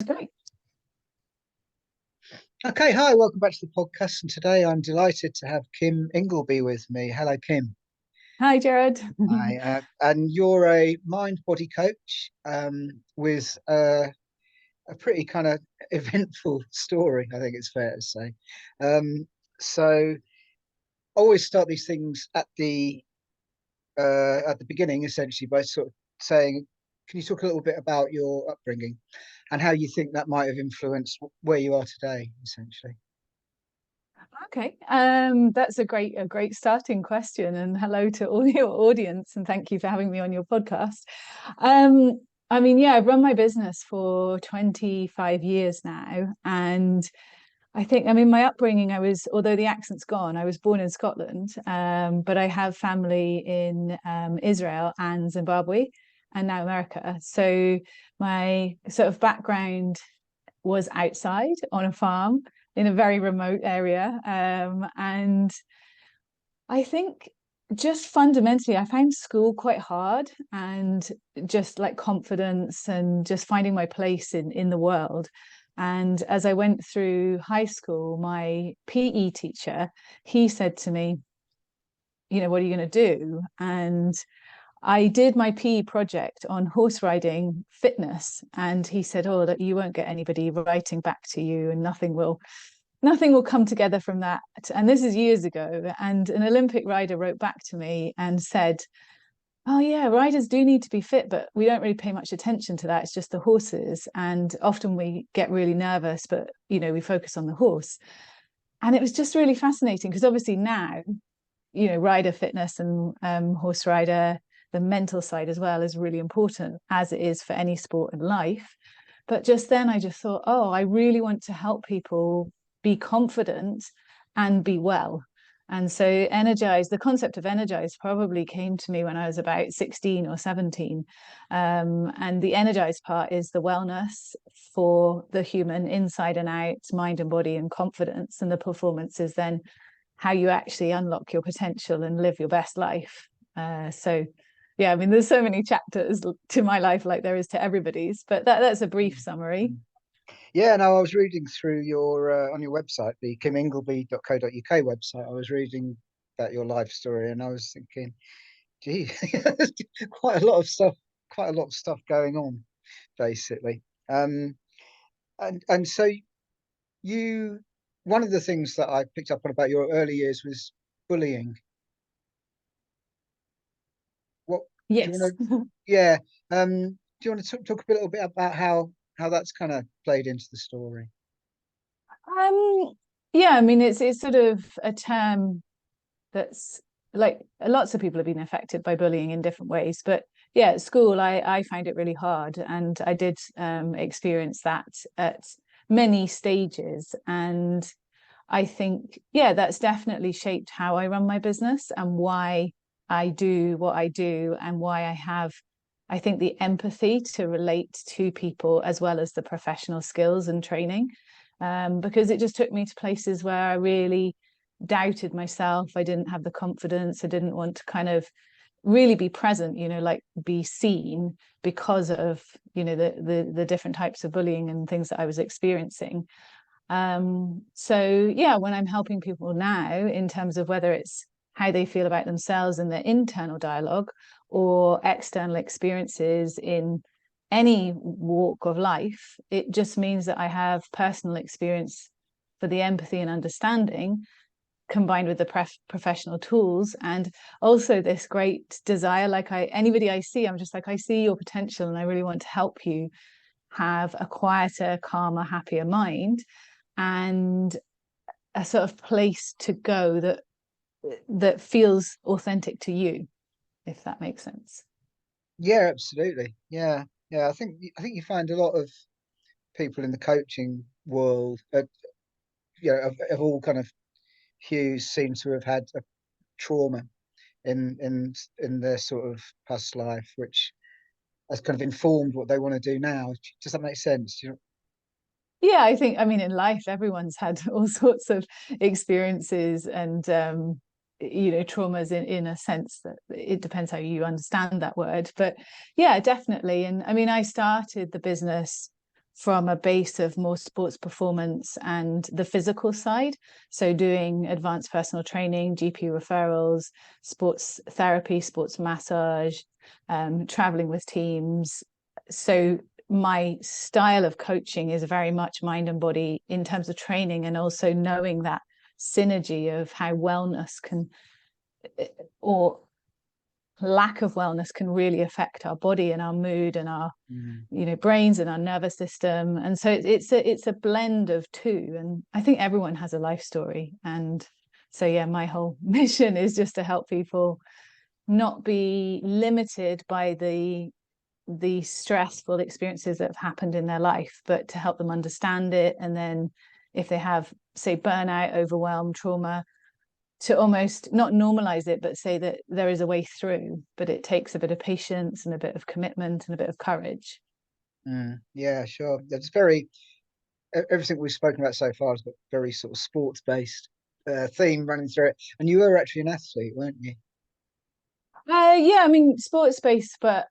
Great. Okay, hi, welcome back to the podcast. And today I'm delighted to have Kim Ingleby with me. Hello, Kim. Hi, Jared. Hi, and you're a mind body coach with a pretty kind of eventful story, I think it's fair to say. So, I always start these things at the beginning, essentially, by sort of saying, can you talk a little bit about your upbringing and how you think that might have influenced where you are today, essentially? Okay, that's a great starting question, and hello to all your audience, and thank you for having me on your podcast. I've run my business for 25 years now, and my upbringing, although the accent's gone, I was born in Scotland, but I have family in Israel and Zimbabwe, and now America. So my sort of background was outside on a farm in a very remote area. And I think just fundamentally, I found school quite hard, and just like confidence and just finding my place in the world. And as I went through high school, my PE teacher, he said to me, what are you going to do? And I did my PE project on horse riding fitness, and he said, "Oh, that you won't get anybody writing back to you, and nothing will come together from that." And this is years ago. And an Olympic rider wrote back to me and said, "Oh yeah, riders do need to be fit, but we don't really pay much attention to that. It's just the horses, and often we get really nervous, but we focus on the horse." And it was just really fascinating because obviously now, rider fitness and horse rider, the mental side as well, is really important, as it is for any sport in life. But just then I just thought, oh, I really want to help people be confident and be well. And so the concept of energize probably came to me when I was about 16 or 17. And the energize part is the wellness for the human inside and out, mind and body, and confidence. And the performance is then how you actually unlock your potential and live your best life. There's so many chapters to my life, like there is to everybody's, but that's a brief summary. Yeah, no, I was reading through your on your website, the kimingleby.co.uk website. I was reading about your life story, and I was thinking, gee, quite a lot of stuff going on, basically. And so you, one of the things that I picked up on about your early years was bullying. What do you Yes. want to? Yeah. Do you want to talk a little bit about how that's kind of played into the story? It's sort of a term that's like lots of people have been affected by bullying in different ways. But yeah, at school, I find it really hard, and I did experience that at many stages. And I think, yeah, that's definitely shaped how I run my business and why I do what I do, and why I have, I think, the empathy to relate to people as well as the professional skills and training. Because it just took me to places where I really doubted myself. I didn't have the confidence. I didn't want to kind of really be present, like be seen, because of, the different types of bullying and things that I was experiencing. So yeah, when I'm helping people now in terms of whether it's how they feel about themselves and their internal dialogue, or external experiences in any walk of life, it just means that I have personal experience for the empathy and understanding, combined with the professional tools, and also this great desire. Like anybody I see, I'm just like, I see your potential, and I really want to help you have a quieter, calmer, happier mind, and a sort of place to go that feels authentic to you, if that makes sense. Yeah, absolutely. Yeah. I think you find a lot of people in the coaching world, of all kind of hues, seem to have had a trauma in their sort of past life, which has kind of informed what they want to do now. Does that make sense? Yeah, in life, everyone's had all sorts of experiences and traumas, in a sense that it depends how you understand that word. But yeah, definitely. And I started the business from a base of more sports performance and the physical side. So doing advanced personal training, GP referrals, sports therapy, sports massage, traveling with teams. So my style of coaching is very much mind and body in terms of training, and also knowing that synergy of how wellness can, or lack of wellness, can really affect our body and our mood and our brains and our nervous system. And so it's a blend of two, and I think everyone has a life story. And so yeah, my whole mission is just to help people not be limited by the stressful experiences that have happened in their life, but to help them understand it. And then if they have, say, burnout, overwhelm, trauma, to almost not normalize it, but say that there is a way through, but it takes a bit of patience and a bit of commitment and a bit of courage. Yeah, sure. That's everything we've spoken about so far has got very sort of sports based theme running through it. And you were actually an athlete, weren't you? Yeah, I mean, sports based, but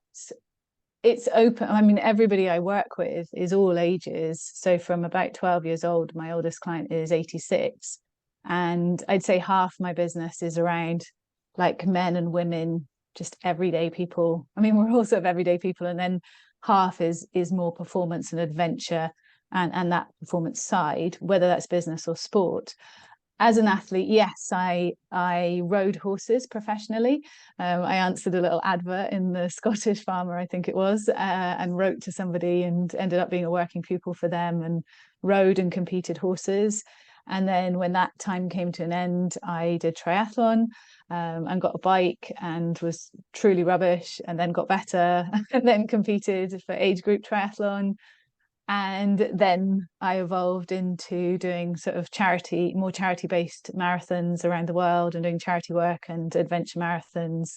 it's open. I mean, everybody I work with is all ages. So from about 12 years old, my oldest client is 86. And I'd say half my business is around like men and women, just everyday people. I mean, we're all sort of everyday people. And then half is more performance and adventure, and that performance side, whether that's business or sport. As an athlete, yes, I rode horses professionally. I answered a little advert in the Scottish Farmer, I think it was, and wrote to somebody and ended up being a working pupil for them, and rode and competed horses. And then when that time came to an end, I did triathlon, and got a bike and was truly rubbish, and then got better and then competed for age group triathlon. And then I evolved into doing sort of more charity based marathons around the world, and doing charity work and adventure marathons.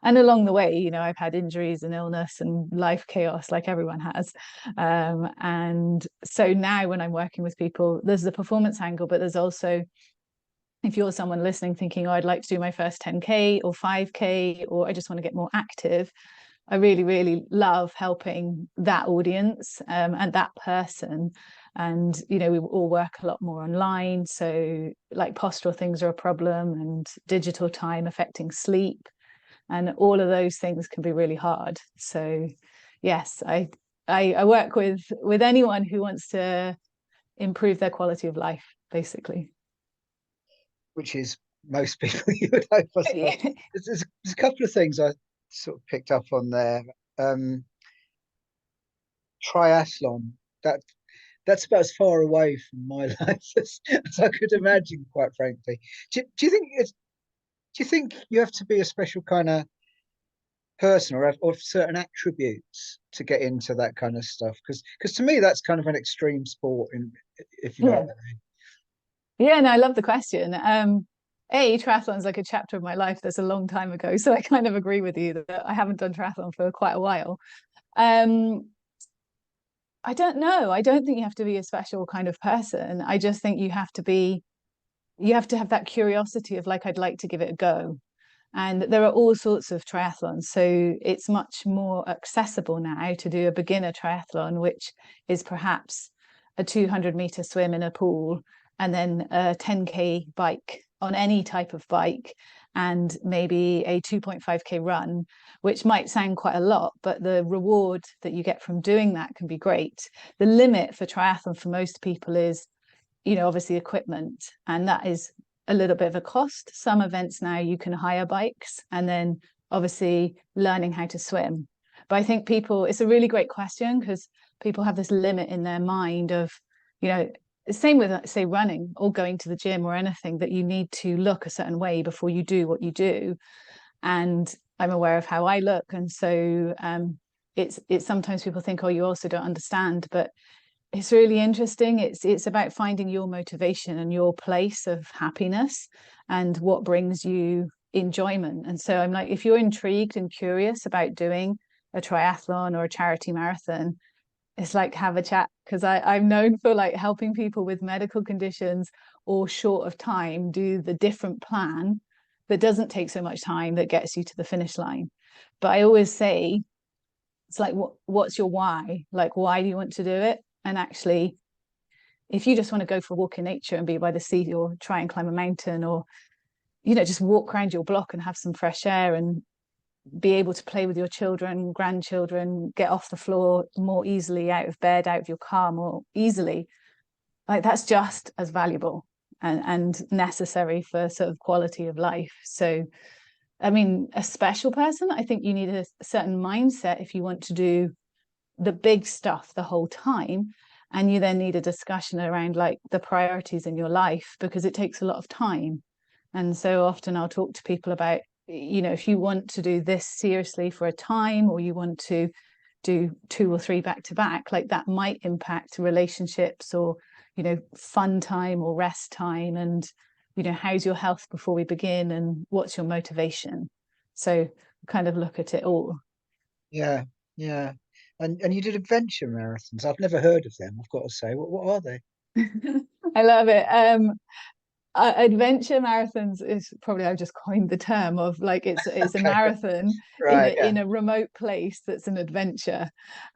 And along the way, I've had injuries and illness and life chaos like everyone has. And so now when I'm working with people, there's the performance angle, but there's also, if you're someone listening thinking, oh, I'd like to do my first 10K or 5K, or I just want to get more active, I really, really love helping that audience, and that person. And, we all work a lot more online. So like postural things are a problem, and digital time affecting sleep. And all of those things can be really hard. So yes, I work with anyone who wants to improve their quality of life, basically. Which is most people you would hope, I suppose. Yeah. There's a couple of things I sort of picked up on there. Triathlon, that's about as far away from my life as I could imagine, quite frankly. Do you think do you think you have to be a special kind of person, or have certain attributes to get into that kind of stuff? Because to me that's kind of an extreme sport, if you know what I mean. Yeah, no, I love the question. Triathlon is like a chapter of my life that's a long time ago. So I kind of agree with you that I haven't done triathlon for quite a while. I don't know. I don't think you have to be a special kind of person. I just think you have to have that curiosity of like, I'd like to give it a go. And there are all sorts of triathlons. So it's much more accessible now to do a beginner triathlon, which is perhaps a 200-meter swim in a pool, and then a 10K bike on any type of bike, and maybe a 2.5K run, which might sound quite a lot, but the reward that you get from doing that can be great. The limit for triathlon for most people is, obviously equipment, and that is a little bit of a cost. Some events now you can hire bikes, and then obviously learning how to swim. But I think it's a really great question, because people have this limit in their mind of, same with, say, running or going to the gym or anything, that you need to look a certain way before you do what you do. And I'm aware of how I look. And so it's sometimes people think, oh, you also don't understand, but it's really interesting. It's about finding your motivation and your place of happiness and what brings you enjoyment. And so I'm like, if you're intrigued and curious about doing a triathlon or a charity marathon, it's like, have a chat, because I'm known for like helping people with medical conditions or short of time do the different plan that doesn't take so much time, that gets you to the finish line. But I always say, it's like, what's your why? Like, why do you want to do it? And actually, if you just want to go for a walk in nature and be by the sea, or try and climb a mountain, or just walk around your block and have some fresh air and be able to play with your children, grandchildren, get off the floor more easily, out of bed, out of your car more easily, like that's just as valuable and necessary for sort of quality of life. So I mean, a special person, I think you need a certain mindset if you want to do the big stuff the whole time. And you then need a discussion around like the priorities in your life, because it takes a lot of time. And so often I'll talk to people about, if you want to do this seriously for a time, or you want to do 2 or 3 back to back, like that might impact relationships, or, fun time or rest time. And, how's your health before we begin, and what's your motivation? So kind of look at it all. Yeah, yeah. And you did adventure marathons. I've never heard of them, I've got to say. What are they? I love it. Adventure marathons is probably, I've just coined the term of like it's a Okay, marathon right, yeah. in a remote place that's an adventure.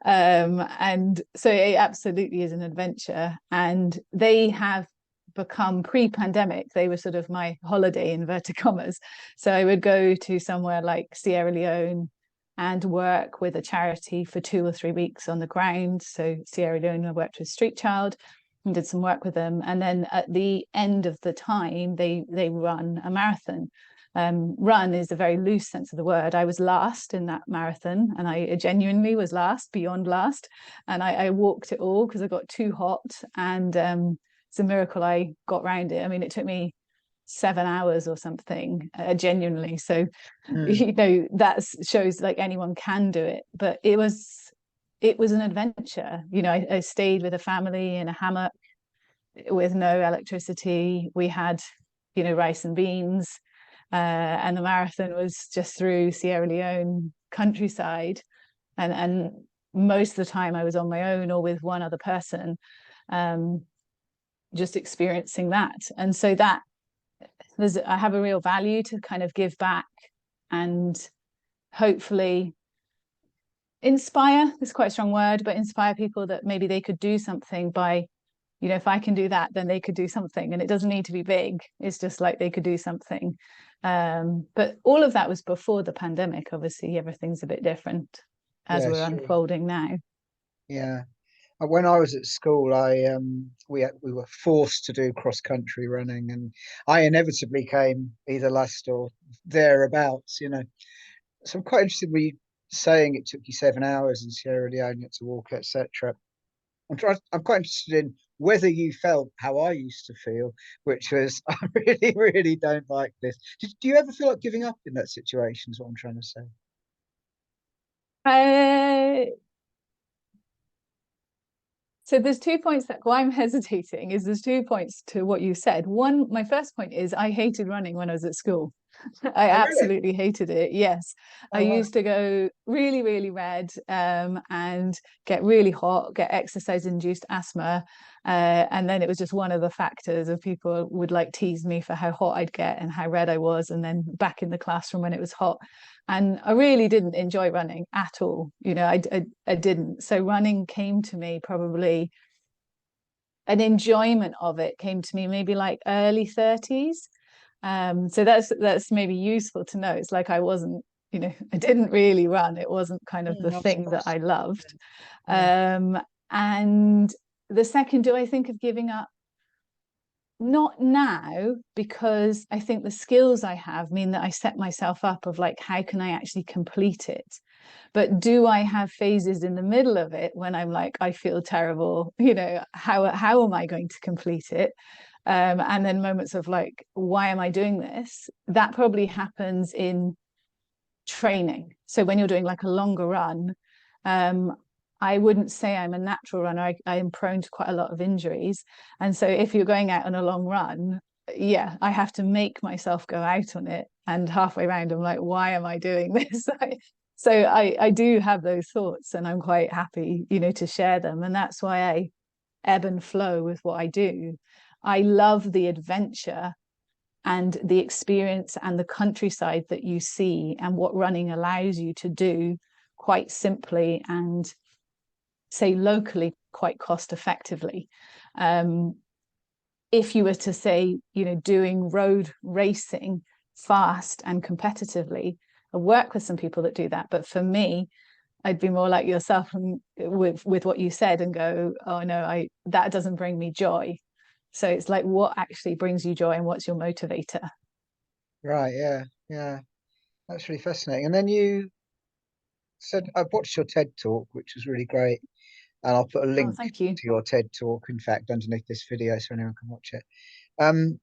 And so it absolutely is an adventure. And they have become, pre-pandemic, they were sort of my holiday, inverted commas. So I would go to somewhere like Sierra Leone and work with a charity for 2 or 3 weeks on the ground. So Sierra Leone, I worked with Street Child and did some work with them. And then at the end of the time, they run a marathon. Run is a very loose sense of the word. I was last in that marathon, and I genuinely was last, beyond last. And I walked it all because I got too hot, and it's a miracle I got round it. I mean, it took me 7 hours or something, genuinely. So that shows like anyone can do it. But it was an adventure. I stayed with a family in a hammock with no electricity. We had rice and beans, and the marathon was just through Sierra Leone countryside, and most of the time I was on my own or with one other person, just experiencing that. And so that I have a real value to kind of give back and hopefully inspire. It's quite a strong word, but inspire people that maybe they could do something by, if I can do that, then they could do something. And it doesn't need to be big. It's just like they could do something. But all of that was before the pandemic. Obviously, everything's a bit different as Yeah, we're sure. unfolding now. Yeah. When I was at school, we were forced to do cross country running, and I inevitably came either last or thereabouts. So I'm quite interested with you saying it took you 7 hours in Sierra Leone to walk, etc. I'm quite interested in whether you felt how I used to feel, which was I really, really don't like this. Do you ever feel like giving up in that situation? Is what I'm trying to say. Uh, So there's 2 points that why I'm hesitating is there's 2 points to what you said. One, my first point is I hated running when I was at school. I Oh, really? absolutely hated it. Yes. I Oh, wow. used to go really, really red, and get really hot, get exercise induced asthma. And then it was just one of the factors of people would like tease me for how hot I'd get and how red I was. And then back in the classroom when it was hot. And I really didn't enjoy running at all. I didn't. So running came to me, probably an enjoyment of it came to me maybe like early 30s. So that's maybe useful to know. It's like I wasn't, I didn't really run. It wasn't kind of the thing that I loved. Yeah. And the second, do I think of giving up? Not now, because I think the skills I have mean that I set myself up of like, how can I actually complete it? But do I have phases in the middle of it when I'm like, I feel terrible, how am I going to complete it? And then moments of like, why am I doing this? That probably happens in training. So when you're doing like a longer run, I wouldn't say I'm a natural runner. I am prone to quite a lot of injuries. And so if you're going out on a long run, yeah, I have to make myself go out on it. And halfway around, I'm like, why am I doing this? So I do have those thoughts, and I'm quite happy, to share them. And that's why I ebb and flow with what I do. I love the adventure and the experience and the countryside that you see, and what running allows you to do quite simply and say locally quite cost effectively. If you were to say, doing road racing fast and competitively, I work with some people that do that. But for me, I'd be more like yourself and with what you said and go, oh no, that doesn't bring me joy. So it's like, what actually brings you joy and what's your motivator? Right. Yeah. Yeah. That's really fascinating. And then you said, I've watched your TED talk, which was really great. And I'll put a Oh, link thank you. to your TED talk, in fact, underneath this video so anyone can watch it. Um,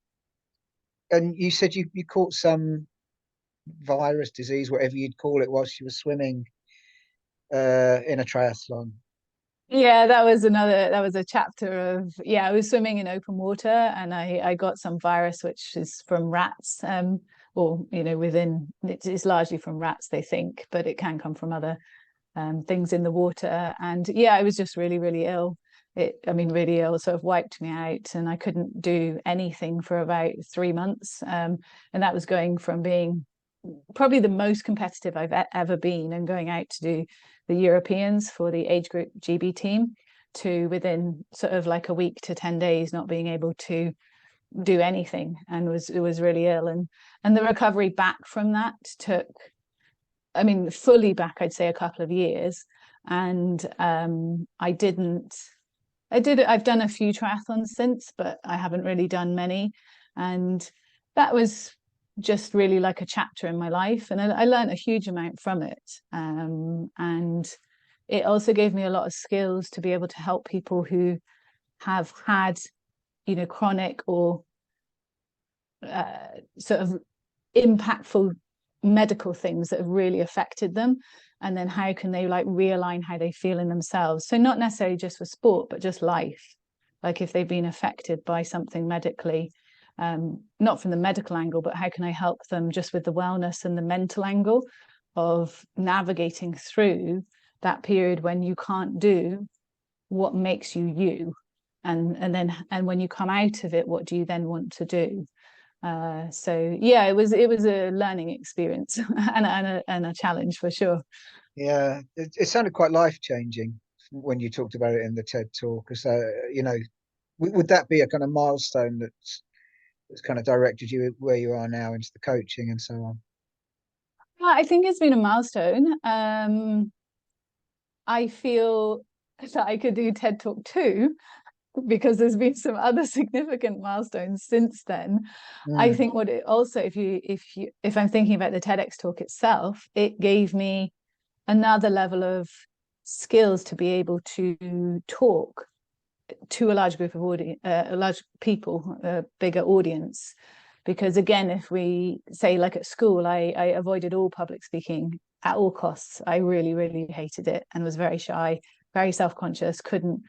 and you said you caught some virus, disease, whatever you'd call it, whilst you were swimming in a triathlon. Yeah, that was a chapter of, yeah, I was swimming in open water and I got some virus which is from rats, or within it's largely from rats they think, but it can come from other things in the water. And yeah, I was just really, really ill. Really ill, sort of wiped me out, and I couldn't do anything for about 3 months. And that was going from being probably the most competitive I've ever been and going out to do the Europeans for the age group GB team to within sort of like a week to 10 days not being able to do anything and was really ill. And the recovery back from that took, fully back, I'd say a couple of years. And I've done a few triathlons since, but I haven't really done many. And that was just really like a chapter in my life. And I learned a huge amount from it. And it also gave me a lot of skills to be able to help people who have had, chronic or sort of impactful medical things that have really affected them, and then how can they like realign how they feel in themselves. So not necessarily just for sport but just life, like if they've been affected by something medically, not from the medical angle, but how can I help them just with the wellness and the mental angle of navigating through that period when you can't do what makes you you, and when you come out of it, what do you then want to do? So yeah, it was a learning experience and a challenge for sure. Yeah, it sounded quite life-changing when you talked about it in the TED talk. So, would that be a kind of milestone that's kind of directed you where you are now into the coaching and so on? I think it's been a milestone. I feel that I could do TED Talk too, because there's been some other significant milestones since then. I Mm, think what it also, if I'm thinking about the TEDx talk itself, it gave me another level of skills to be able to talk to a large group of audience, a large people, a bigger audience. Because again, if we say like at school, I avoided all public speaking at all costs. I really, really hated it and was very shy, very self-conscious, couldn't,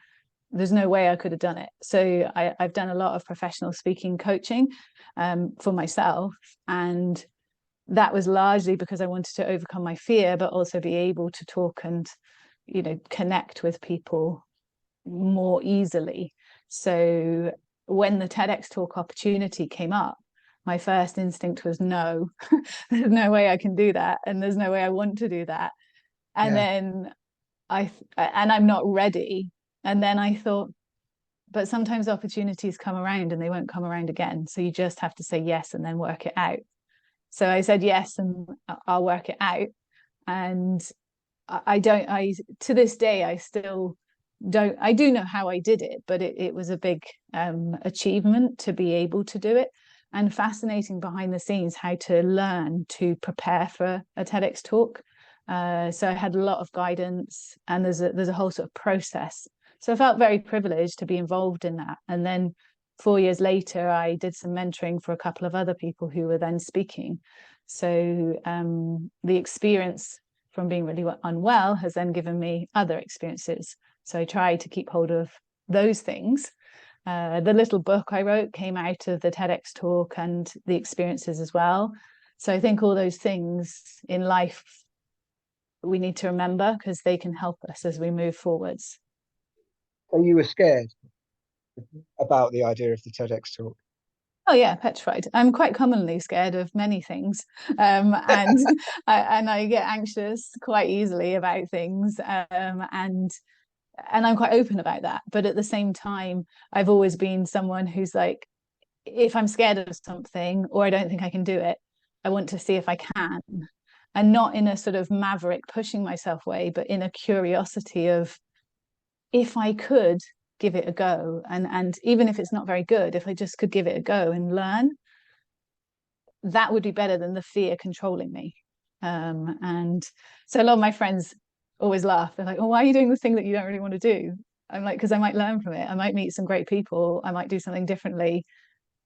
there's no way I could have done it. So I've done a lot of professional speaking coaching for myself. And that was largely because I wanted to overcome my fear, but also be able to talk and, connect with people more easily. So when the TEDx talk opportunity came up, my first instinct was no, there's no way I can do that. And there's no way I want to do that. And yeah, then I'm not ready. And then I thought, but sometimes opportunities come around and they won't come around again. So you just have to say yes and then work it out. So I said yes and I'll work it out. And I to this day, I still don't, I do know how I did it, but it was a big achievement to be able to do it, and fascinating behind the scenes how to learn to prepare for a TEDx talk. So I had a lot of guidance, and there's a whole sort of process. So I felt very privileged to be involved in that. And then 4 years later, I did some mentoring for a couple of other people who were then speaking. So the experience from being really unwell has then given me other experiences. So I try to keep hold of those things. The little book I wrote came out of the TEDx talk and the experiences as well. So I think all those things in life we need to remember because they can help us as we move forwards. so you were scared about the idea of the TEDx talk. Oh yeah, petrified. I'm quite commonly scared of many things, and I get anxious quite easily about things, and And I'm quite open about that. But at the same time, I've always been someone who's like, if I'm scared of something or I don't think I can do it, I want to see if I can. And not in a sort of maverick pushing myself way, but in a curiosity of, if I could give it a go, and even if it's not very good, if I just could give it a go and learn, that would be better than the fear controlling me. And so a lot of my friends always laugh. They're like, "Oh, why are you doing the thing that you don't really want to do?" I'm like, "Because I might learn from it. I might meet some great people. I might do something differently,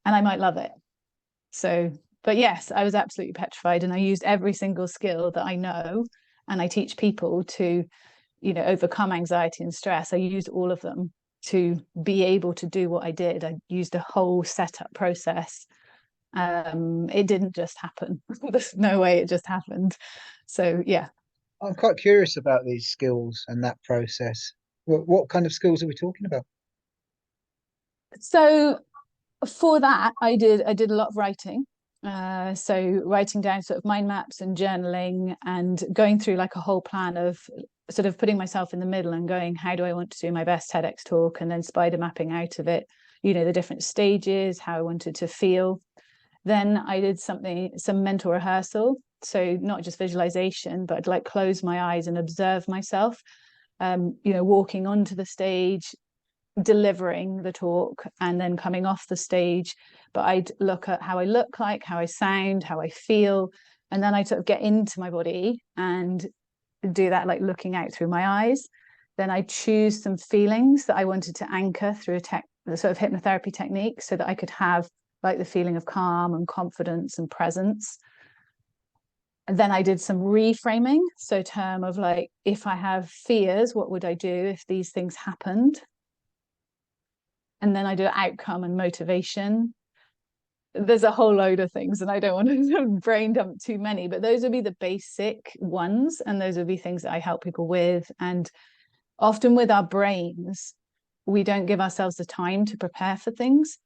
and I might love it." So, but yes, I was absolutely petrified, and I used every single skill that I know, and I teach people to, overcome anxiety and stress. I used all of them to be able to do what I did. I used a whole setup process. It didn't just happen. There's no way it just happened. So yeah. I'm quite curious about these skills and that process. What kind of skills are we talking about? So for that, I did a lot of writing. So writing down sort of mind maps and journaling and going through like a whole plan of sort of putting myself in the middle and going, how do I want to do my best TEDx talk? And then spider mapping out of it, the different stages, how I wanted to feel. Then I did some mental rehearsal. So not just visualization, but I'd like close my eyes and observe myself, walking onto the stage, delivering the talk, and then coming off the stage. But I'd look at how I look like, how I sound, how I feel. And then I'd sort of get into my body and do that, like looking out through my eyes. Then I choose some feelings that I wanted to anchor through the sort of hypnotherapy technique so that I could have like the feeling of calm and confidence and presence. And then I did some reframing. So term of like, if I have fears, what would I do if these things happened? And then I do outcome and motivation. There's a whole load of things, and I don't want to brain dump too many, but those would be the basic ones. And those would be things that I help people with. And often with our brains, we don't give ourselves the time to prepare for things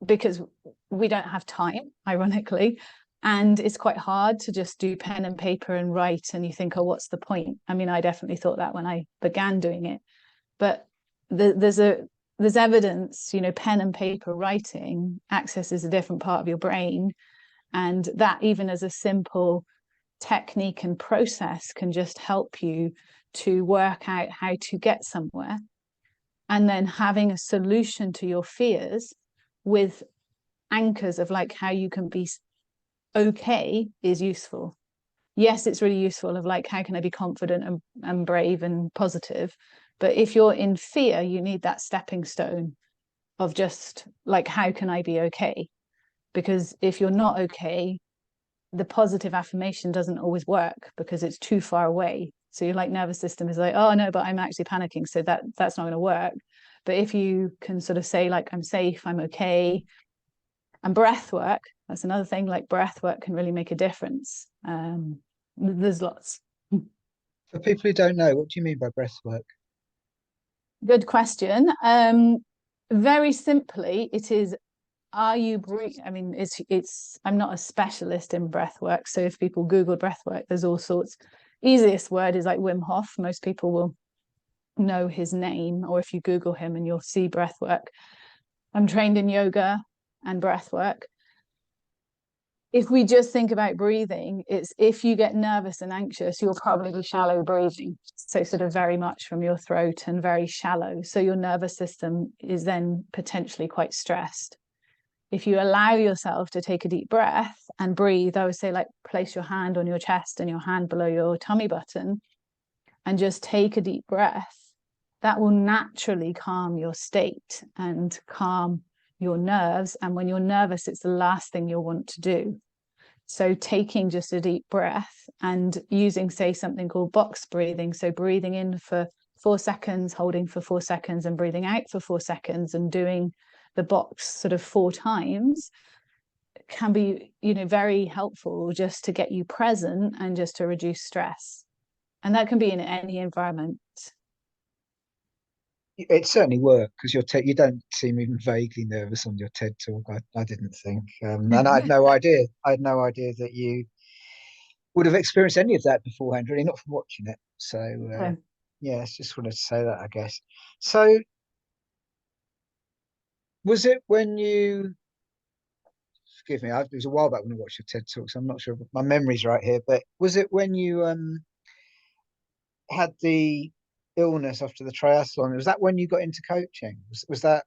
because we don't have time, ironically. And it's quite hard to just do pen and paper and write. And you think, oh, what's the point? I mean, I definitely thought that when I began doing it. But there's evidence, pen and paper writing accesses a different part of your brain. And that, even as a simple technique and process, can just help you to work out how to get somewhere. And then having a solution to your fears with anchors of like how you can be okay is useful. Yes, it's really useful of like, how can I be confident and brave and positive? But if you're in fear, you need that stepping stone of just like, how can I be okay? Because if you're not okay, the positive affirmation doesn't always work because it's too far away. So your like nervous system is like, oh no, but I'm actually panicking. So that's not going to work. But if you can sort of say like, I'm safe, I'm okay. And breath work, that's another thing, like breath work can really make a difference. There's lots. For people who don't know, what do you mean by breath work? Good question. Very simply, it is, are you breathing? I mean, I'm not a specialist in breath work. So if people Google breath work, there's all sorts. Easiest word is like Wim Hof. Most people will know his name, or if you Google him and you'll see breath work. I'm trained in yoga and breath work. If we just think about breathing, it's if you get nervous and anxious, you'll probably be shallow breathing. So sort of very much from your throat and very shallow. So your nervous system is then potentially quite stressed. If you allow yourself to take a deep breath and breathe, I would say like place your hand on your chest and your hand below your tummy button and just take a deep breath. That will naturally calm your state and calm your nerves. And when you're nervous, it's the last thing you'll want to do. So taking just a deep breath and using, say, something called box breathing. So breathing in for 4 seconds, holding for 4 seconds, and breathing out for 4 seconds, and doing the box sort of 4 times can be, very helpful just to get you present and just to reduce stress. And that can be in any environment. It certainly worked because you don't seem even vaguely nervous on your TED talk. I didn't think, and I had no idea. I had no idea that you would have experienced any of that beforehand. Really, not from watching it. So Yes, just wanted to say that, I guess. So, was it when you, forgive me, it was a while back when I watched your TED Talks. I'm not sure if my memory's right here, but was it when you had the illness after the triathlon? Was that when you got into coaching? Was that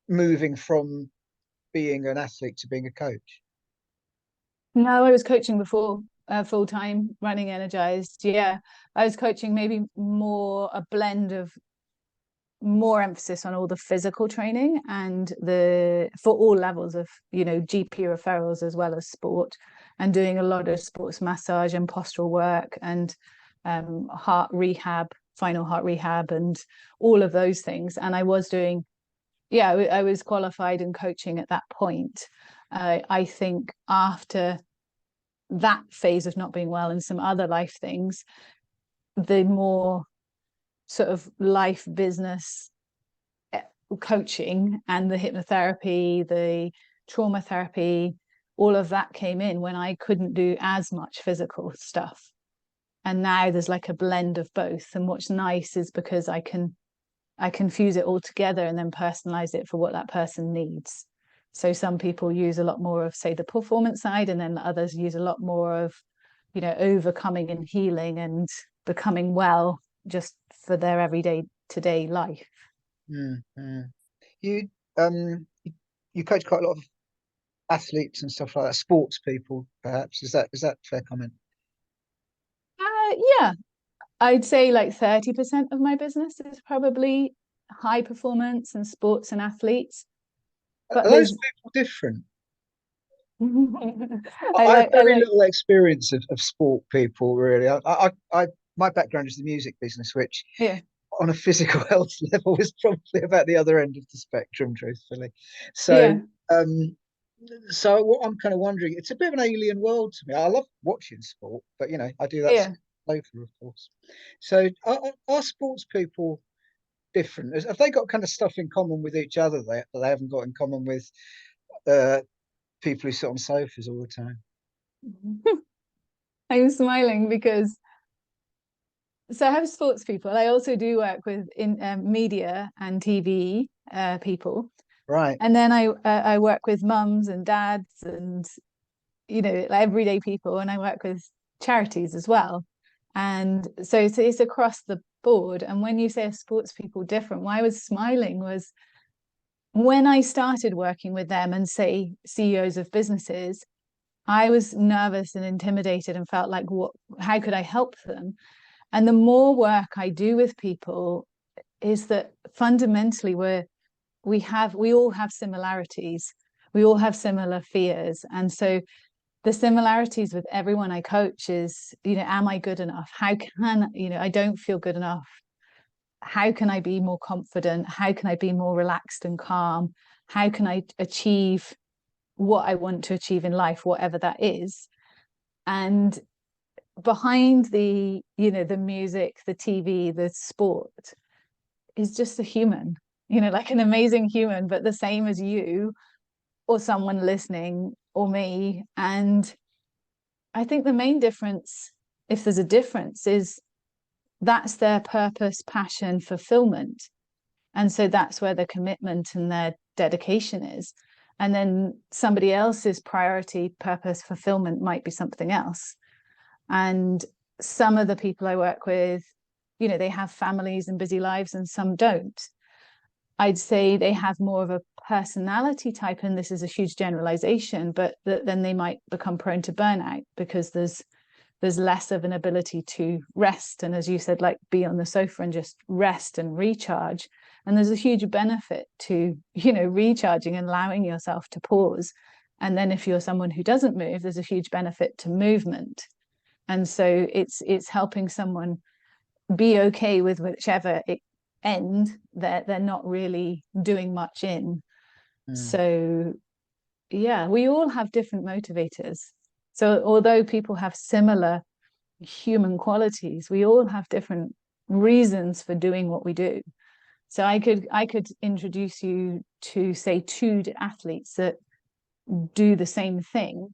moving from being an athlete to being a coach? No, I was coaching before, full time, running energized. Yeah, I was coaching maybe more a blend of more emphasis on all the physical training and the for all levels of GP referrals as well as sport, and doing a lot of sports massage and postural work and heart rehab, final heart rehab, and all of those things. And I was doing, yeah, I was qualified in coaching at that point. I think after that phase of not being well and some other life things, the more sort of life business coaching and the hypnotherapy, the trauma therapy, all of that came in when I couldn't do as much physical stuff. And now there's like a blend of both. And what's nice is because I can fuse it all together and then personalize it for what that person needs. So some people use a lot more of, say, the performance side, and then others use a lot more of, overcoming and healing and becoming well just for their everyday today life. Mm-hmm. You you coach quite a lot of athletes and stuff like that, sports people, perhaps. Is that a fair comment? Yeah, I'd say like 30% of my business is probably high performance and sports and athletes. Are But those there's people different? I I have like I very like little experience of sport people, really. My background is the music business, which yeah, on a physical health level is probably about the other end of the spectrum, truthfully. So, yeah, um, so what I'm kind of wondering, it's a bit of an alien world to me. I love watching sport, but I do that yeah. local, of course. So, are sports people different? Have they got kind of stuff in common with each other that they haven't got in common with uh, people who sit on sofas all the time? I'm smiling because so I have sports people. I also do work with in media and TV people, Right. and then I work with mums and dads and like everyday people, and I work with charities as well. And so it's across the board. And when you say sports people different, why I was smiling was when I started working with them and say CEOs of businesses, I was nervous and intimidated and felt like, what, how could I help them? And the more work I do with people is that fundamentally we all have similarities. We all have similar fears. And so the similarities with everyone I coach is, am I good enough? How can, I don't feel good enough. How can I be more confident? How can I be more relaxed and calm? How can I achieve what I want to achieve in life, whatever that is? And behind the music, the TV, the sport is just a human, like an amazing human, but the same as you or someone listening or me. And I think the main difference, if there's a difference, is that's their purpose, passion, fulfillment. And so that's where the commitment and their dedication is. And then somebody else's priority, purpose, fulfillment might be something else. And some of the people I work with, they have families and busy lives, and some don't. I'd say they have more of a personality type, and this is a huge generalization, but then they might become prone to burnout because there's less of an ability to rest. And as you said, like be on the sofa and just rest and recharge. And there's a huge benefit to, recharging and allowing yourself to pause. And then if you're someone who doesn't move, there's a huge benefit to movement. And so it's helping someone be okay with whichever end they're not really doing much in. Mm. So yeah, we all have different motivators. So although people have similar human qualities, we all have different reasons for doing what we do. So I could introduce you to, say, two athletes that do the same thing,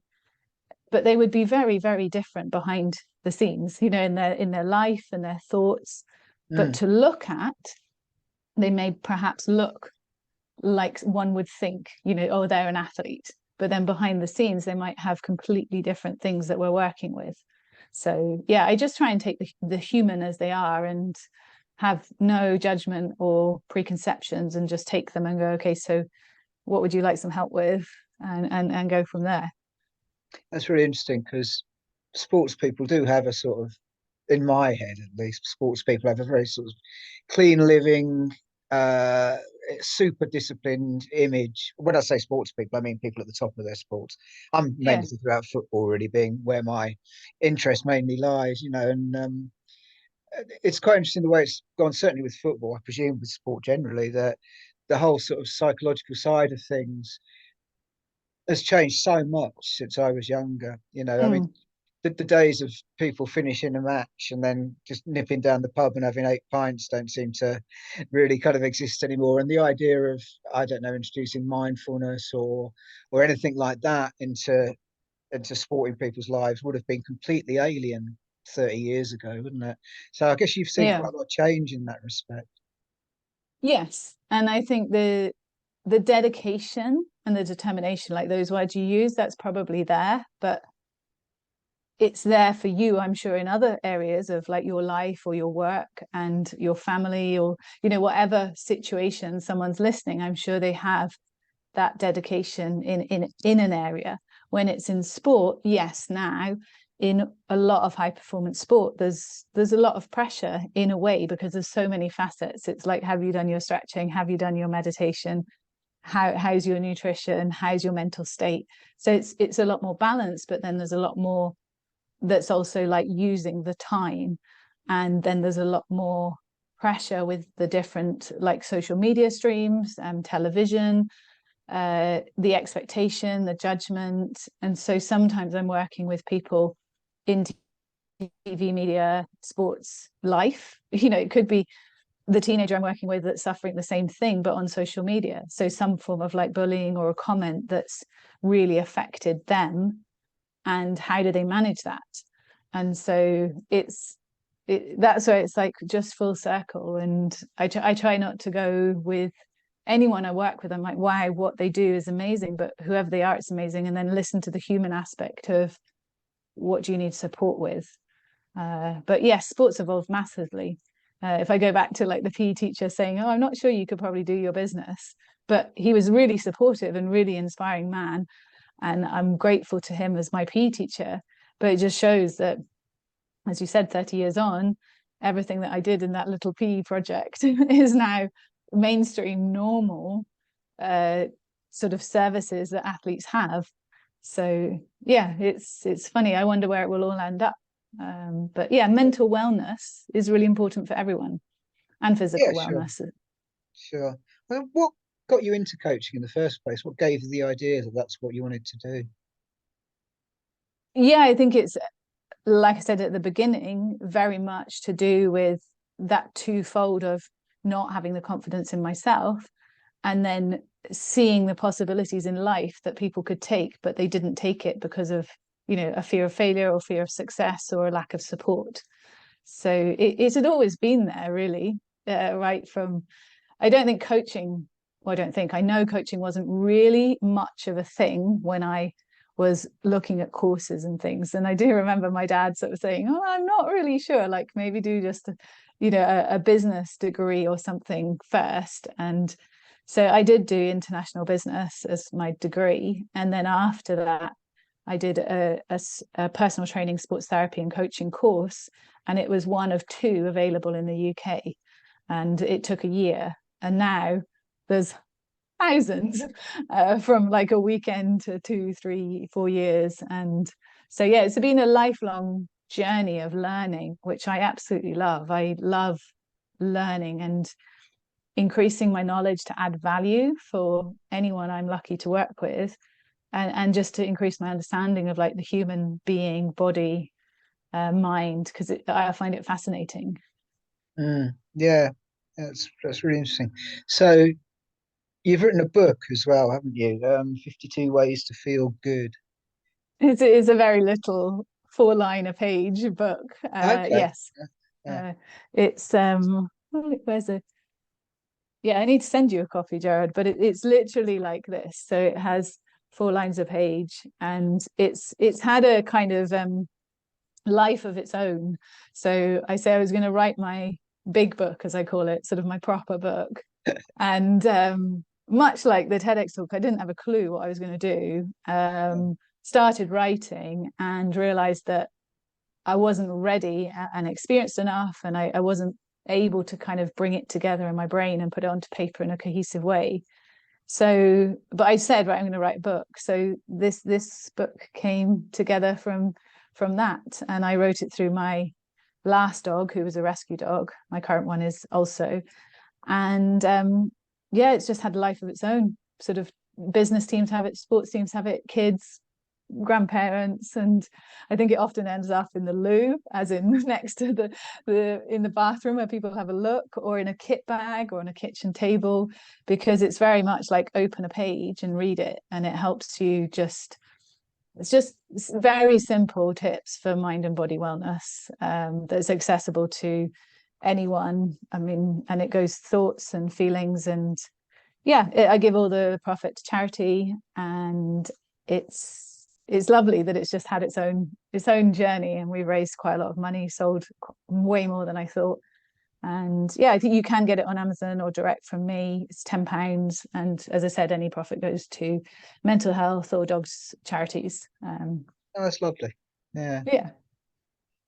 but they would be very, very different behind the scenes, in their life and their thoughts. but Mm. to look at, they may perhaps look like one would think, oh, they're an athlete. But then behind the scenes, they might have completely different things that we're working with. So, yeah, I just try and take the human as they are and have no judgment or preconceptions and just take them and go, okay, so what would you like some help with? And go from there. That's really interesting because sports people do have a sort of, in my head at least, sports people have a very sort of clean living, uh, super disciplined image. When I say sports people, I mean people at the top of their sports. I'm Yeah. mainly thinking about football, really being where my interest mainly lies, and it's quite interesting the way it's gone. Certainly with football, I presume with sport generally, that the whole sort of psychological side of things has changed so much since I was younger. I mean, Mm. the days of people finishing a match and then just nipping down the pub and having 8 pints don't seem to really kind of exist anymore. And the idea of, I don't know, introducing mindfulness or anything like that into sporting people's lives would have been completely alien 30 years ago, wouldn't it? So I guess you've seen Yeah. quite a lot of change in that respect. Yes. And I think the dedication and the determination, like those words you use, that's probably there, but it's there for you, I'm sure, in other areas of like your life or your work and your family, or whatever situation someone's listening, I'm sure they have that dedication in an area. When it's in sport, yes, now in a lot of high performance sport, there's a lot of pressure in a way, because there's so many facets. It's like, have you done your stretching? Have you done your meditation? How's your nutrition? How's your mental state? So it's a lot more balanced, but then there's a lot more that's also like using the time. And then there's a lot more pressure with the different like social media streams and television, the expectation, the judgment. And so sometimes I'm working with people in TV, media, sports, life. It could be the teenager I'm working with that's suffering the same thing, but on social media. So some form of like bullying or a comment that's really affected them, and how do they manage that? And so that's where it's like just full circle. And I try not to go with anyone I work with. I'm like, wow, what they do is amazing, but whoever they are, it's amazing. And then listen to the human aspect of what do you need support with. But yes, sports evolved massively. If I go back to like the PE teacher saying, oh, I'm not sure you could probably do your business, but he was really supportive and really inspiring man, and I'm grateful to him as my PE teacher. But it just shows that, as you said, 30 years on, everything that I did in that little PE project is now mainstream, normal uh, sort of services that athletes have. So yeah, it's funny. I wonder where it will all end up. But yeah, mental wellness is really important for everyone, and Yeah, physical sure, wellness. sure. Well, what got you into coaching in the first place? What gave you the idea that that's what you wanted to do? Yeah, I think it's, like I said at the beginning, very much to do with that twofold of not having the confidence in myself, and then seeing the possibilities in life that people could take, but they didn't take it because of, a fear of failure or fear of success or a lack of support. So it had always been there, really, right from, I don't think coaching, well, I don't think, I know coaching wasn't really much of a thing when I was looking at courses and things. And I do remember my dad sort of saying, oh, I'm not really sure, like maybe do just a business degree or something first. And so I did do international business as my degree, and then after that I did a personal training, sports therapy and coaching course, and it was one of two available in the UK, and it took a year. And now there's thousands, from like a weekend to 2, 3, 4 years. And so yeah, it's been a lifelong journey of learning, which I absolutely love. I love learning and increasing my knowledge to add value for anyone I'm lucky to work with, and just to increase my understanding of like the human being, body, mind, because I find it fascinating. Yeah, that's really interesting. So you've written a book as well, haven't you? 52 Ways to Feel Good. It is a very little 4 line a page book. Okay. Yes. Yeah. It's where's the yeah, I need to send you a copy, Jared, but it's literally like this. So it has 4 lines a page, and it's had a kind of life of its own. So I say I was going to write my big book, as I call it, sort of my proper book. And much like the TEDx talk, I didn't have a clue what I was going to do. Started writing and realized that I wasn't ready and experienced enough, and I wasn't able to kind of bring it together in my brain and put it onto paper in a cohesive way. So, but I said, right, I'm going to write a book. So this book came together from that, and I wrote it through my last dog, who was a rescue dog. My current one is also, and yeah, it's just had a life of its own. Sort of business teams have it, sports teams have it, kids, grandparents, and I think it often ends up in the loo, as in next to the in the bathroom where people have a look, or in a kit bag, or on a kitchen table, because it's very much like open a page and read it, and it helps you just it's just very simple tips for mind and body wellness, that's accessible to anyone. I mean, and it goes thoughts and feelings, and yeah, I give all the profit to charity, and it's lovely that it's just had its own journey, and we raised quite a lot of money, sold way more than I thought. And yeah, I think you can get it on Amazon or direct from me. It's £10, and as I said, any profit goes to mental health or dogs charities. Oh, that's lovely. Yeah. Yeah.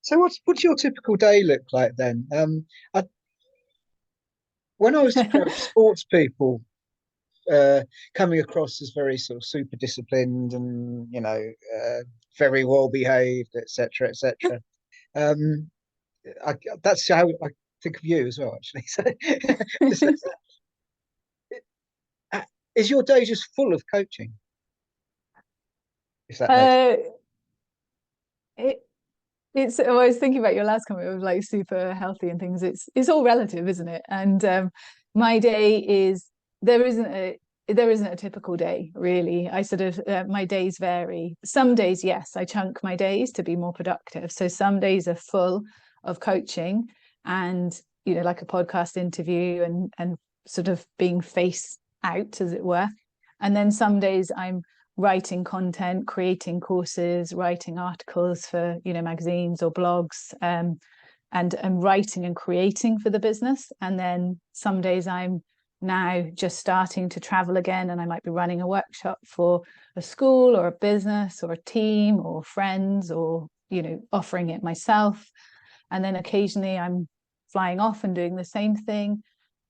So what's your typical day look like then? I, when I was approached sports people, coming across as very sort of super disciplined and very well behaved, etc., etc. Um, that's how I think of you as well, actually. So, is your day just full of coaching? If that makes uh, it, it's I was thinking about your last comment of like super healthy and things. It's all relative, isn't it? And my day is there isn't a there isn't a typical day really. I sort of my days vary. Some days, yes, I chunk my days to be more productive. So some days are full of coaching and like a podcast interview and sort of being face out, as it were. And then some days I'm writing content, creating courses, writing articles for magazines or blogs, and writing and creating for the business. And then some days I'm now just starting to travel again, and I might be running a workshop for a school or a business or a team or friends, or offering it myself. And then occasionally I'm flying off and doing the same thing.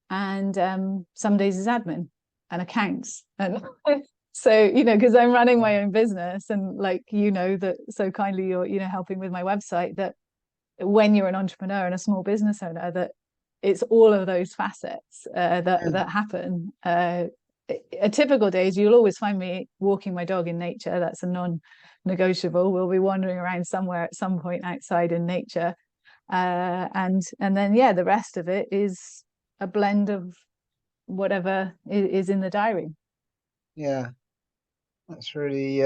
And some days is admin and accounts, and so because I'm running my own business, and like that so kindly you're helping with my website, that when you're an entrepreneur and a small business owner, that it's all of those facets that happen. A typical days, you'll always find me walking my dog in nature. That's a non-negotiable. We'll be wandering around somewhere at some point outside in nature, and then yeah, the rest of it is a blend of whatever is in the diary. Yeah, that's really.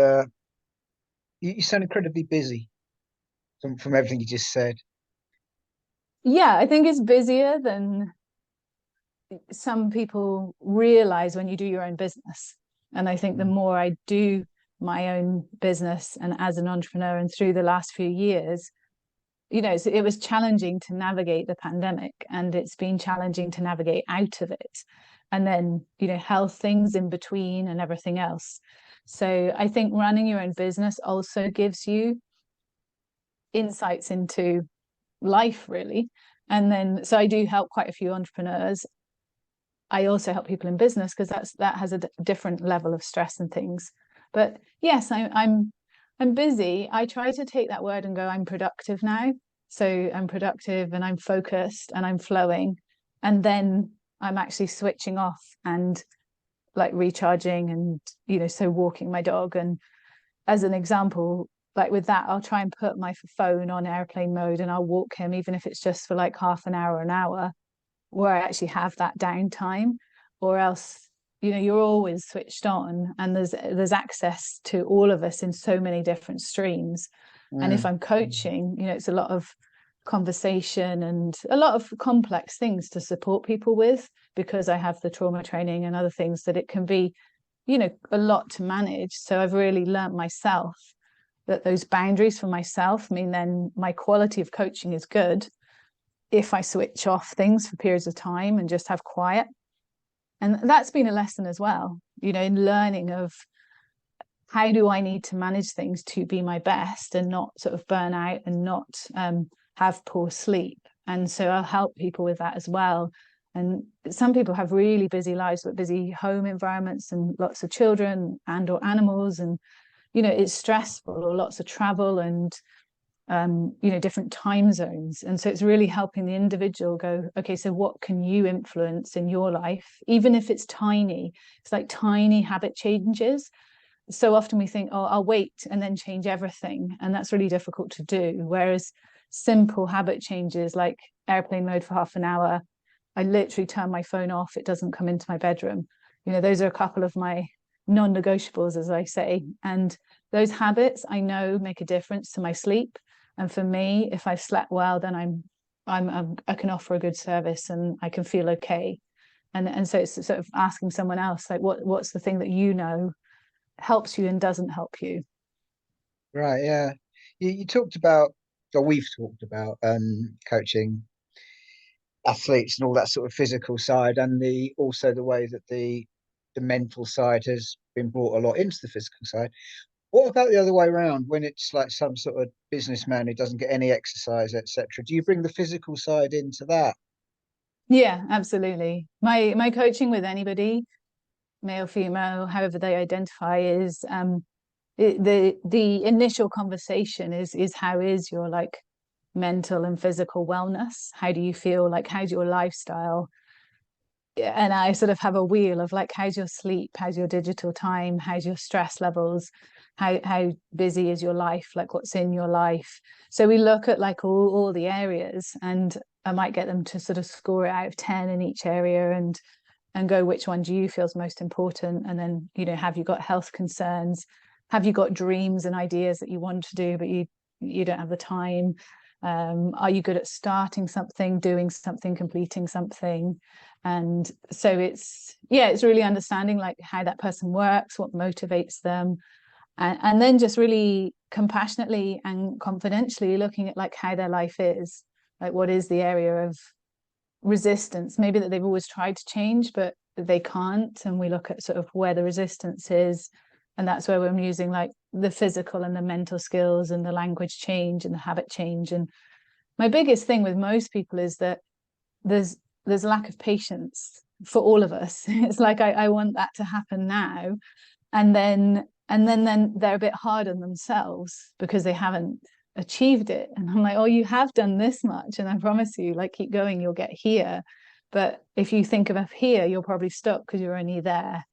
You sound incredibly busy from everything you just said. Yeah, I think it's busier than some people realize when you do your own business. And I think the more I do my own business and as an entrepreneur, and through the last few years, it was challenging to navigate the pandemic, and it's been challenging to navigate out of it. And then, health things in between and everything else. So I think running your own business also gives you insights into life, really. And then, so I do help quite a few entrepreneurs. I also help people in business, because that has a different level of stress and things. But yes, I'm busy. I try to take that word and go, I'm productive now. So I'm productive and I'm focused and I'm flowing. And then I'm actually switching off and like recharging, and so walking my dog. And as an example, like with that, I'll try and put my phone on airplane mode, and I'll walk him, even if it's just for like half an hour, where I actually have that downtime. Or else you're always switched on, and there's access to all of us in so many different streams. And if I'm coaching, it's a lot of conversation and a lot of complex things to support people with, because I have the trauma training and other things, that it can be, a lot to manage. So I've really learned myself that those boundaries for myself mean then my quality of coaching is good if I switch off things for periods of time and just have quiet. And that's been a lesson as well, in learning of how do I need to manage things to be my best and not sort of burn out and not have poor sleep. And so I'll help people with that as well. And some people have really busy lives, but busy home environments and lots of children and or animals. And, it's stressful, or lots of travel and, different time zones. And so it's really helping the individual go, okay, so what can you influence in your life? Even if it's tiny, it's like tiny habit changes. So often we think, oh, I'll wait and then change everything. And that's really difficult to do. Whereas simple habit changes like airplane mode for half an hour, I literally turn my phone off, it doesn't come into my bedroom. Those are a couple of my non-negotiables, as I say. And those habits I know make a difference to my sleep. And for me, if I've slept well, then I can offer a good service and I can feel okay. And so it's sort of asking someone else, like, what's the thing that helps you and doesn't help you? Right, yeah. You talked about, or we've talked about coaching athletes and all that sort of physical side, and the also the way that the mental side has been brought a lot into the physical side. What about the other way around, when it's like some sort of businessman who doesn't get any exercise, etc.? Do you bring the physical side into that? Yeah, absolutely. My coaching with anybody, male, female, however they identify, is the initial conversation is how is your like mental and physical wellness? How do you feel? Like, how's your lifestyle? And I sort of have a wheel of like, how's your sleep? How's your digital time? How's your stress levels? How busy is your life? Like, what's in your life? So we look at like all the areas, and I might get them to sort of score it out of 10 in each area, and go, which one do you feel is most important? And then, have you got health concerns? Have you got dreams and ideas that you want to do, but you don't have the time? Are you good at starting something, doing something, completing something? And so it's really understanding like how that person works, what motivates them, and then just really compassionately and confidentially looking at like how their life is, like what is the area of resistance maybe that they've always tried to change but they can't, and we look at sort of where the resistance is. And that's where we're using like the physical and the mental skills and the language change and the habit change. And my biggest thing with most people is that there's lack of patience for all of us. It's like I want that to happen now, and then they're a bit hard on themselves because they haven't achieved it. And I'm like, oh, you have done this much, and I promise you, like, keep going, you'll get here. But if you think of here, you're probably stuck because you're only there.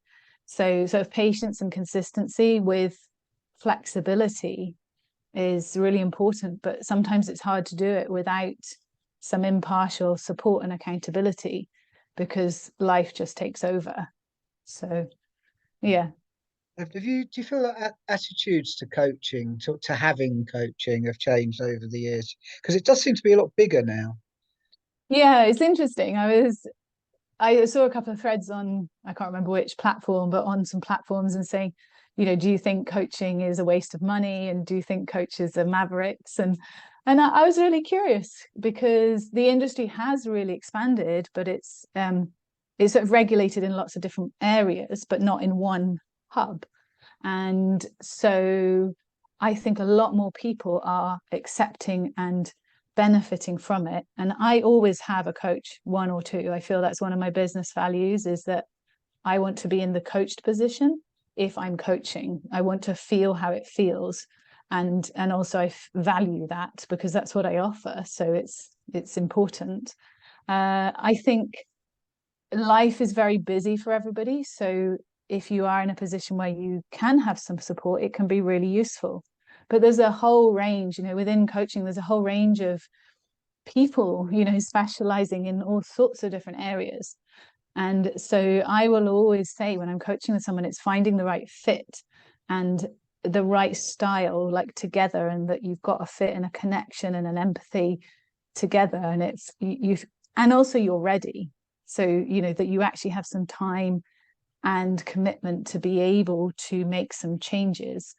So sort of patience and consistency with flexibility is really important, but sometimes it's hard to do it without some impartial support and accountability because life just takes over. So yeah. Do you feel that attitudes to coaching, to having coaching, have changed over the years? Because it does seem to be a lot bigger now. Yeah, it's interesting. I saw a couple of threads on, I can't remember which platform, but on some platforms, and saying, do you think coaching is a waste of money? And do you think coaches are mavericks? And I was really curious because the industry has really expanded, but it's sort of regulated in lots of different areas, but not in one hub. And so I think a lot more people are accepting and benefiting from it. And I always have a coach, one or two. I feel that's one of my business values, is that I want to be in the coached position if I'm coaching. I want to feel how it feels. And also I value that because that's what I offer. So it's important. I think life is very busy for everybody. So if you are in a position where you can have some support, it can be really useful. But there's a whole range, within coaching, there's a whole range of people, specializing in all sorts of different areas. And so I will always say when I'm coaching with someone, it's finding the right fit and the right style, like together, and that you've got a fit and a connection and an empathy together, and it's you, and also you're ready. So, you know, that you actually have some time and commitment to be able to make some changes.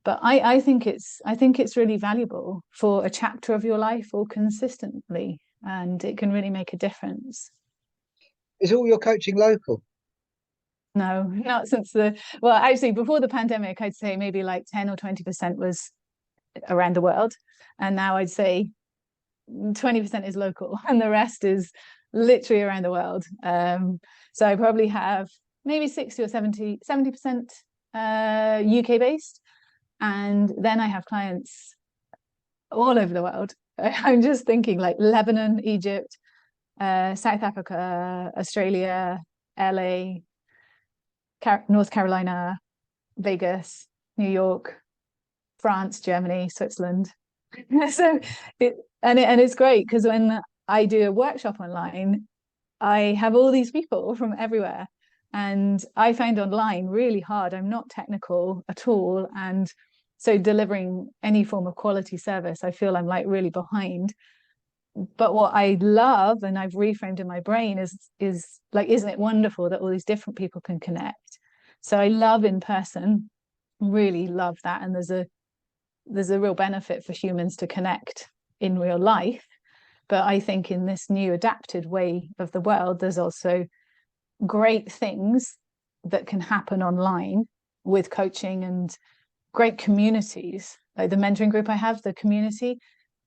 But I think it's really valuable for a chapter of your life or consistently, and it can really make a difference. Is all your coaching local? No, not since the, well, actually, before the pandemic, I'd say maybe like 10 or 20% was around the world. And now I'd say 20% is local and the rest is literally around the world. So I probably have maybe 60 or 70% UK based. And then I have clients all over the world. I'm just thinking like Lebanon, Egypt, South Africa, Australia, LA, North Carolina, Vegas, New York, France, Germany, Switzerland. So and it's great because when I do a workshop online, I have all these people from everywhere. And I find online really hard. I'm not technical at all. And so delivering any form of quality service, I feel I'm like really behind. But what I love, and I've reframed in my brain, is like, isn't it wonderful that all these different people can connect? So I love in person, really love that. And there's a real benefit for humans to connect in real life. But I think in this new adapted way of the world, there's also great things that can happen online with coaching and great communities. Like the mentoring group I have, the community,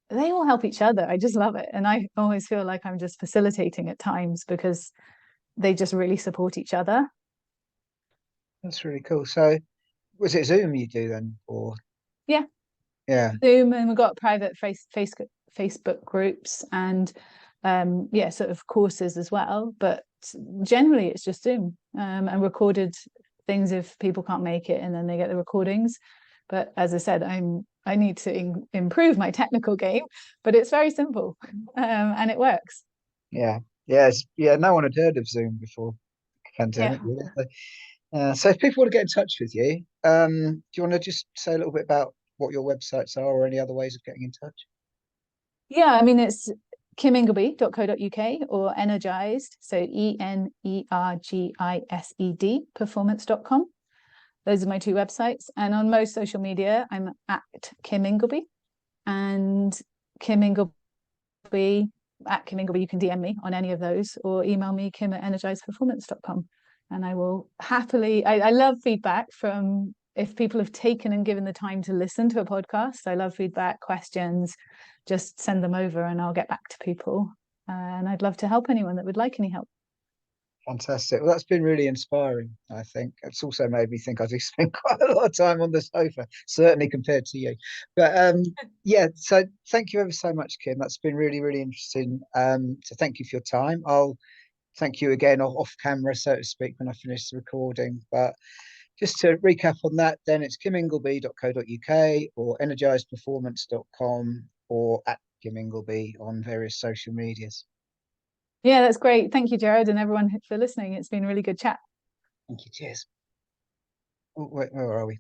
they all help each other. I just love it. And I always feel like I'm just facilitating at times because they just really support each other. That's really cool. So was it Zoom you do then, or Yeah. yeah? Zoom, and we've got private Facebook groups and yeah, sort of courses as well. But generally it's just Zoom and recorded things if people can't make it, and then they get the recordings. But as I said, I need to improve my technical game, but it's very simple and it works. Yeah, yeah. No one had heard of Zoom before the Yeah. pandemic, really. So if people want to get in touch with you, do you want to just say a little bit about what your websites are or any other ways of getting in touch? Yeah, I mean, it's kimingleby.co.uk or energized, so ENERGISED performance.com. Those are my two websites. And on most social media, I'm at Kim Ingleby, and Kim Ingleby at Kim Ingleby. You can DM me on any of those or email me kim@energizedperformance.com. And I will happily, I love feedback from if people have taken and given the time to listen to a podcast. I love feedback, questions, just send them over and I'll get back to people. And I'd love to help anyone that would like any help. Fantastic. Well, that's been really inspiring, I think. It's also made me think I do spend quite a lot of time on the sofa, certainly compared to you. But yeah, so thank you ever so much, Kim. That's been really, really interesting. So thank you for your time. I'll thank you again off camera, so to speak, when I finish the recording. But just to recap on that, then it's kimingleby.co.uk or energizedperformance.com or at Kim Ingleby on various social medias. Yeah, that's great. Thank you, Jared, and everyone for listening. It's been a really good chat. Thank you. Cheers. Oh, where are we?